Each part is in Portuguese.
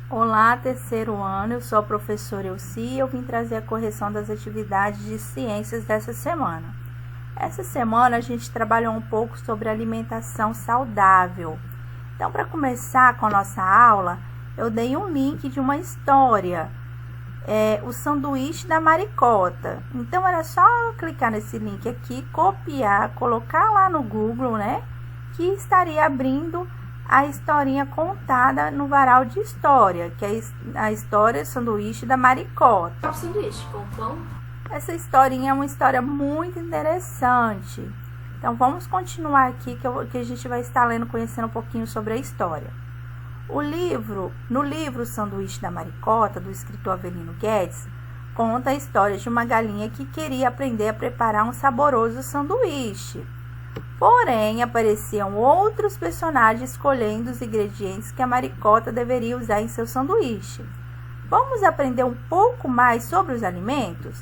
Olá, terceiro ano, eu sou a professora Elci e eu vim trazer a correção das atividades de ciências dessa semana. Essa semana a gente trabalhou um pouco sobre alimentação saudável. Então, para começar com a nossa aula, eu dei um link de uma história, o sanduíche da maricota. Então, era só clicar nesse link aqui, copiar, colocar lá no Google, que estaria abrindo a historinha contada no varal de história, que é a história sanduíche da maricota. O sanduíche com pão? Essa historinha é uma história muito interessante. Então, vamos continuar aqui, que a gente vai estar lendo, conhecendo um pouquinho sobre a história. No livro Sanduíche da Maricota, do escritor Avelino Guedes, conta a história de uma galinha que queria aprender a preparar um saboroso sanduíche. Porém, apareciam outros personagens escolhendo os ingredientes que a maricota deveria usar em seu sanduíche. Vamos aprender um pouco mais sobre os alimentos?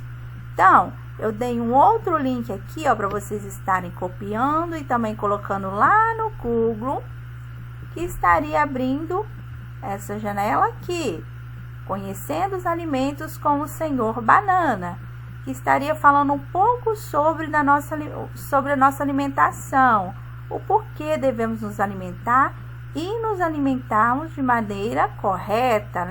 Então, eu dei um outro link aqui, para vocês estarem copiando e também colocando lá no Google, que estaria abrindo essa janela aqui, Conhecendo os Alimentos com o Senhor Banana, que estaria falando um pouco sobre a nossa alimentação, o porquê devemos nos alimentar e nos alimentarmos de maneira correta,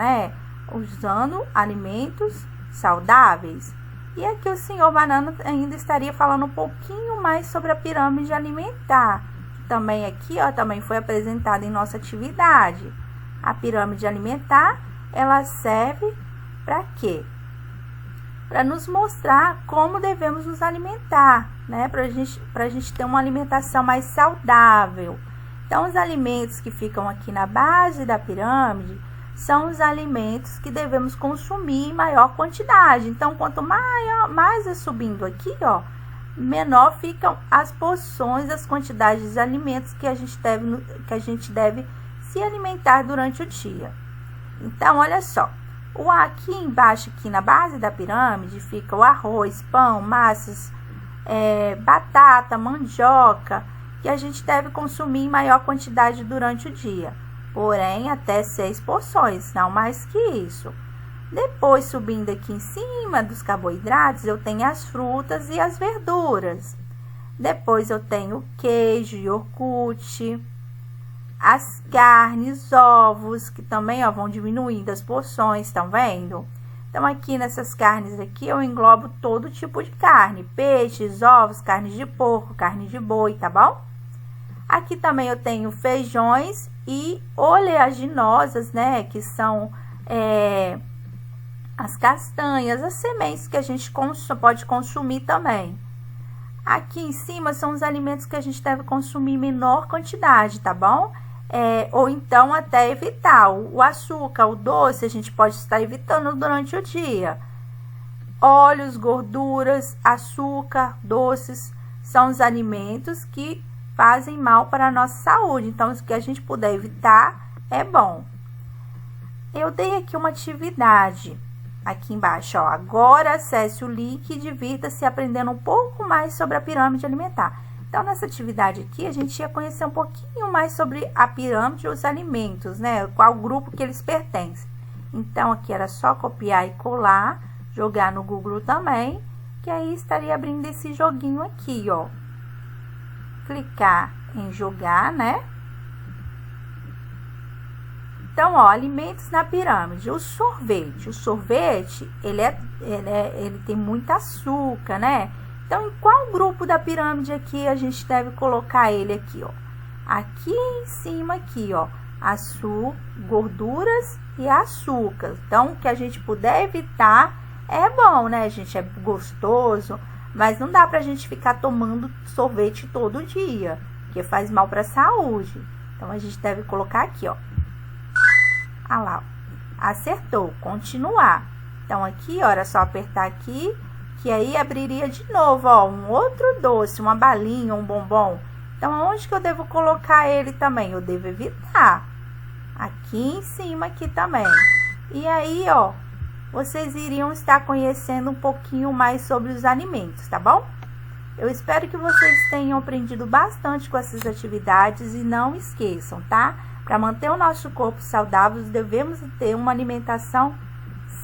usando alimentos saudáveis. E aqui o Senhor Banana ainda estaria falando um pouquinho mais sobre a pirâmide alimentar, que também aqui também foi apresentada em nossa atividade. A pirâmide alimentar, ela serve para quê? Para nos mostrar como devemos nos alimentar, para a gente ter uma alimentação mais saudável. Então, os alimentos que ficam aqui na base da pirâmide são os alimentos que devemos consumir em maior quantidade. Então, quanto mais é subindo aqui, menor ficam as porções, as quantidades de alimentos que a gente deve se alimentar durante o dia. Então, olha só. Aqui embaixo, aqui na base da pirâmide, fica o arroz, pão, massas, batata, mandioca, que a gente deve consumir em maior quantidade durante o dia. Porém, até 6 porções, não mais que isso. Depois, subindo aqui em cima dos carboidratos, eu tenho as frutas e as verduras. Depois, eu tenho o queijo, iogurte, as carnes, ovos, que também vão diminuindo as porções, estão vendo? Então, aqui nessas carnes aqui, eu englobo todo tipo de carne. Peixes, ovos, carne de porco, carne de boi, tá bom? Aqui também eu tenho feijões e oleaginosas, que são as castanhas, as sementes que a gente pode consumir também. Aqui em cima são os alimentos que a gente deve consumir em menor quantidade, tá bom? Ou então até evitar o açúcar, o doce, a gente pode estar evitando durante o dia. Óleos, gorduras, açúcar, doces, são os alimentos que fazem mal para a nossa saúde. Então, o que a gente puder evitar é bom. Eu dei aqui uma atividade aqui embaixo, Agora acesse o link e divirta-se aprendendo um pouco mais sobre a pirâmide alimentar. Então, nessa atividade aqui, a gente ia conhecer um pouquinho mais sobre a pirâmide e os alimentos, qual grupo que eles pertencem. Então, aqui era só copiar e colar, jogar no Google também, que aí estaria abrindo esse joguinho aqui, Clicar em jogar, Então, alimentos na pirâmide. O sorvete, ele tem muito açúcar, Então, em qual grupo da pirâmide aqui a gente deve colocar ele aqui, Aqui em cima, aqui, gorduras e açúcar. Então, o que a gente puder evitar é bom, gente? É gostoso, mas não dá pra gente ficar tomando sorvete todo dia, porque faz mal pra saúde. Então, a gente deve colocar aqui, Ah lá, acertou, continuar. Então, aqui, era só apertar aqui, que aí abriria de novo, um outro doce, uma balinha, um bombom. Então, aonde que eu devo colocar ele também? Eu devo evitar. Aqui em cima, aqui também. E aí, vocês iriam estar conhecendo um pouquinho mais sobre os alimentos, tá bom? Eu espero que vocês tenham aprendido bastante com essas atividades e não esqueçam, tá? Para manter o nosso corpo saudável, devemos ter uma alimentação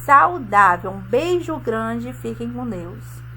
saudável. Um beijo grande e fiquem com Deus.